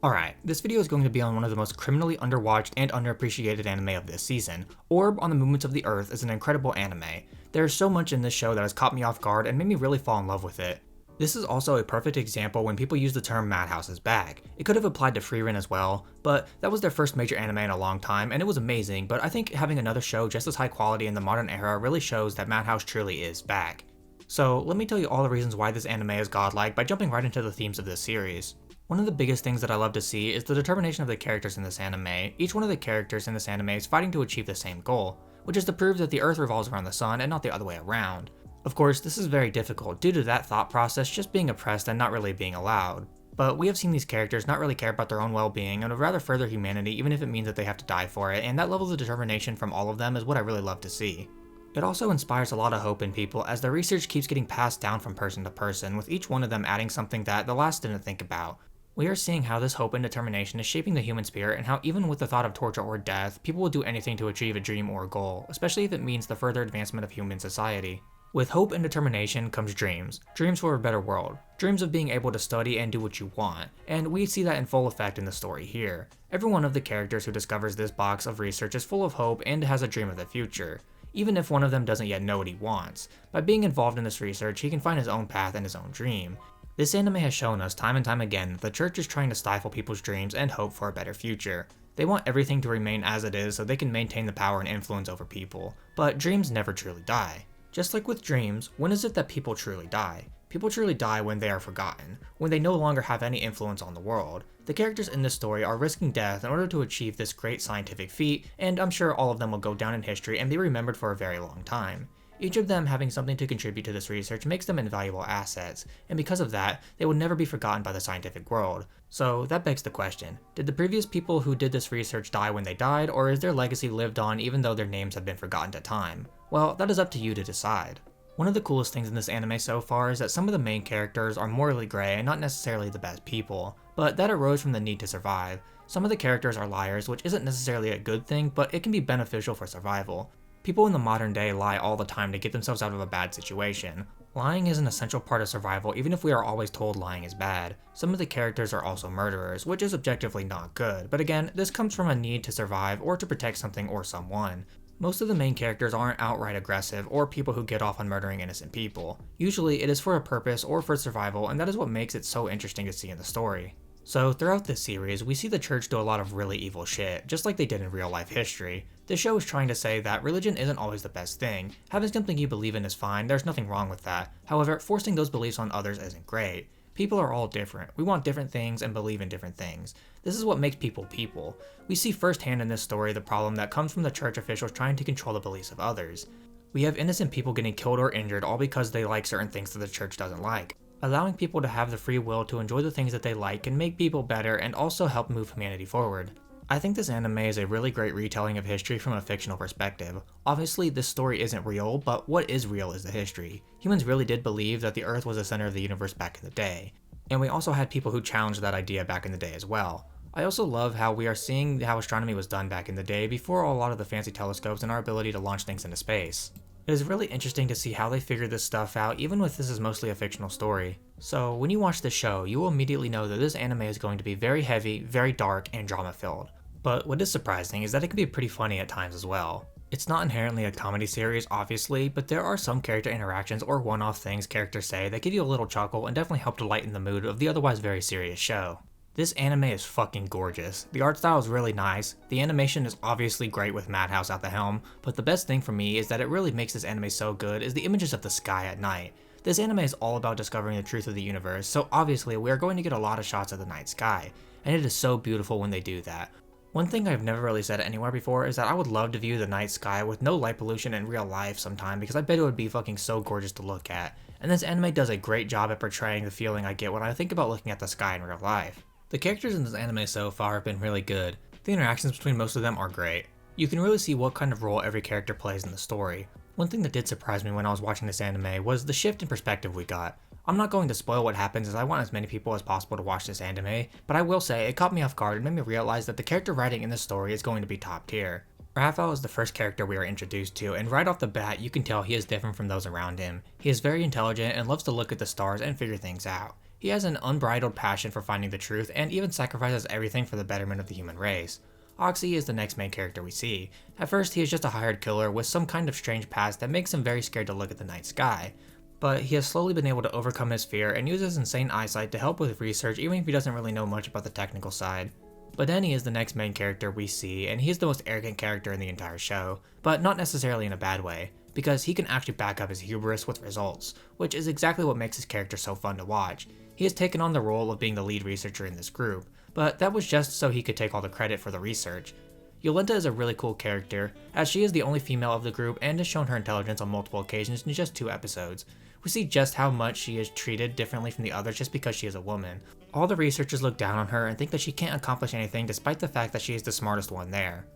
Alright, this video is going to be on one of the most criminally underwatched and underappreciated anime of this season. Orb on the Movements of the Earth is an incredible anime. There is so much in this show that has caught me off guard and made me really fall in love with it. This is also a perfect example when people use the term Madhouse is back. It could have applied to Frieren as well, but that was their first major anime in a long time and it was amazing, but I think having another show just as high quality in the modern era really shows that Madhouse truly is back. So let me tell you all the reasons why this anime is godlike by jumping right into the themes of this series. One of the biggest things that I love to see is the determination of the characters in this anime. Each one of the characters in this anime is fighting to achieve the same goal, which is to prove that the Earth revolves around the sun and not the other way around. Of course, this is very difficult due to that thought process just being oppressed and not really being allowed. But we have seen these characters not really care about their own well-being and would rather further humanity even if it means that they have to die for it, and that level of determination from all of them is what I really love to see. It also inspires a lot of hope in people as the research keeps getting passed down from person to person, with each one of them adding something that the last didn't think about. We are seeing how this hope and determination is shaping the human spirit and how even with the thought of torture or death, people will do anything to achieve a dream or a goal, especially if it means the further advancement of human society. With hope and determination comes dreams. Dreams for a better world. Dreams of being able to study and do what you want, and we see that in full effect in the story here. Every one of the characters who discovers this box of research is full of hope and has a dream of the future, even if one of them doesn't yet know what he wants. By being involved in this research, he can find his own path and his own dream. This anime has shown us time and time again that the church is trying to stifle people's dreams and hope for a better future. They want everything to remain as it is so they can maintain the power and influence over people, but dreams never truly die. Just like with dreams, when is it that people truly die? People truly die when they are forgotten, when they no longer have any influence on the world. The characters in this story are risking death in order to achieve this great scientific feat, and I'm sure all of them will go down in history and be remembered for a very long time. Each of them having something to contribute to this research makes them invaluable assets, and because of that, they will never be forgotten by the scientific world. So that begs the question, did the previous people who did this research die when they died, or is their legacy lived on even though their names have been forgotten to time? Well, that is up to you to decide. One of the coolest things in this anime so far is that some of the main characters are morally gray and not necessarily the best people, but that arose from the need to survive. Some of the characters are liars, which isn't necessarily a good thing, but it can be beneficial for survival. People in the modern day lie all the time to get themselves out of a bad situation. Lying is an essential part of survival even if we are always told lying is bad. Some of the characters are also murderers, which is objectively not good, but again, this comes from a need to survive or to protect something or someone. Most of the main characters aren't outright aggressive or people who get off on murdering innocent people. Usually it is for a purpose or for survival, and that is what makes it so interesting to see in the story. So throughout this series, we see the church do a lot of really evil shit, just like they did in real life history. This show is trying to say that religion isn't always the best thing. Having something you believe in is fine, there's nothing wrong with that. However, forcing those beliefs on others isn't great. People are all different. We want different things and believe in different things. This is what makes people people. We see firsthand in this story the problem that comes from the church officials trying to control the beliefs of others. We have innocent people getting killed or injured all because they like certain things that the church doesn't like. Allowing people to have the free will to enjoy the things that they like can make people better and also help move humanity forward. I think this anime is a really great retelling of history from a fictional perspective. Obviously, this story isn't real, but what is real is the history. Humans really did believe that the Earth was the center of the universe back in the day. And we also had people who challenged that idea back in the day as well. I also love how we are seeing how astronomy was done back in the day before a lot of the fancy telescopes and our ability to launch things into space. It is really interesting to see how they figured this stuff out even with this is mostly a fictional story. So when you watch this show, you will immediately know that this anime is going to be very heavy, very dark, and drama filled. But what is surprising is that it can be pretty funny at times as well. It's not inherently a comedy series obviously, but there are some character interactions or one-off things characters say that give you a little chuckle and definitely help to lighten the mood of the otherwise very serious show. This anime is fucking gorgeous. The art style is really nice, the animation is obviously great with Madhouse at the helm, but the best thing for me is that it really makes this anime so good is the images of the sky at night. This anime is all about discovering the truth of the universe, so obviously we are going to get a lot of shots of the night sky, and it is so beautiful when they do that. One thing I've never really said anywhere before is that I would love to view the night sky with no light pollution in real life sometime because I bet it would be fucking so gorgeous to look at, and this anime does a great job at portraying the feeling I get when I think about looking at the sky in real life. The characters in this anime so far have been really good. The interactions between most of them are great. You can really see what kind of role every character plays in the story. One thing that did surprise me when I was watching this anime was the shift in perspective we got. I'm not going to spoil what happens as I want as many people as possible to watch this anime, but I will say it caught me off guard and made me realize that the character writing in this story is going to be top tier. Raphael is the first character we are introduced to, and right off the bat you can tell he is different from those around him. He is very intelligent and loves to look at the stars and figure things out. He has an unbridled passion for finding the truth and even sacrifices everything for the betterment of the human race. Oxy is the next main character we see. At first, he is just a hired killer with some kind of strange past that makes him very scared to look at the night sky. But he has slowly been able to overcome his fear and use his insane eyesight to help with research even if he doesn't really know much about the technical side. But Denny is the next main character we see, and he's the most arrogant character in the entire show, but not necessarily in a bad way, because he can actually back up his hubris with results, which is exactly what makes his character so fun to watch. He has taken on the role of being the lead researcher in this group, but that was just so he could take all the credit for the research. Yolenta is a really cool character, as she is the only female of the group and has shown her intelligence on multiple occasions in just 2 episodes. We see just how much she is treated differently from the others just because she is a woman. All the researchers look down on her and think that she can't accomplish anything despite the fact that she is the smartest one there.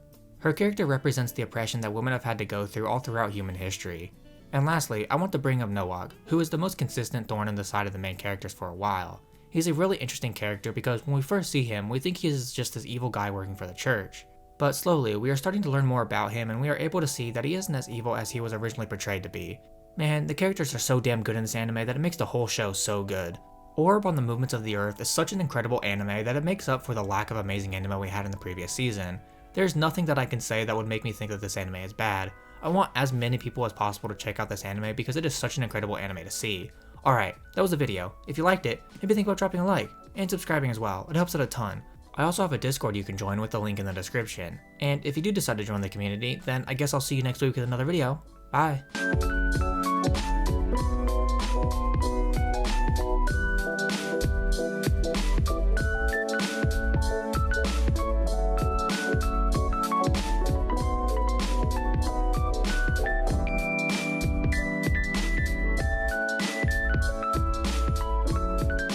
Her character represents the oppression that women have had to go through all throughout human history. And lastly, I want to bring up Noak, who is the most consistent thorn in the side of the main characters for a while. He's a really interesting character because when we first see him, we think he is just this evil guy working for the church. But slowly, we are starting to learn more about him and we are able to see that he isn't as evil as he was originally portrayed to be. Man, the characters are so damn good in this anime that it makes the whole show so good. Orb on the Movements of the Earth is such an incredible anime that it makes up for the lack of amazing anime we had in the previous season. There's nothing that I can say that would make me think that this anime is bad. I want as many people as possible to check out this anime because it is such an incredible anime to see. Alright, that was the video. If you liked it, maybe think about dropping a like, and subscribing as well, it helps out a ton. I also have a Discord you can join with the link in the description. And if you do decide to join the community, then I guess I'll see you next week with another video. Bye!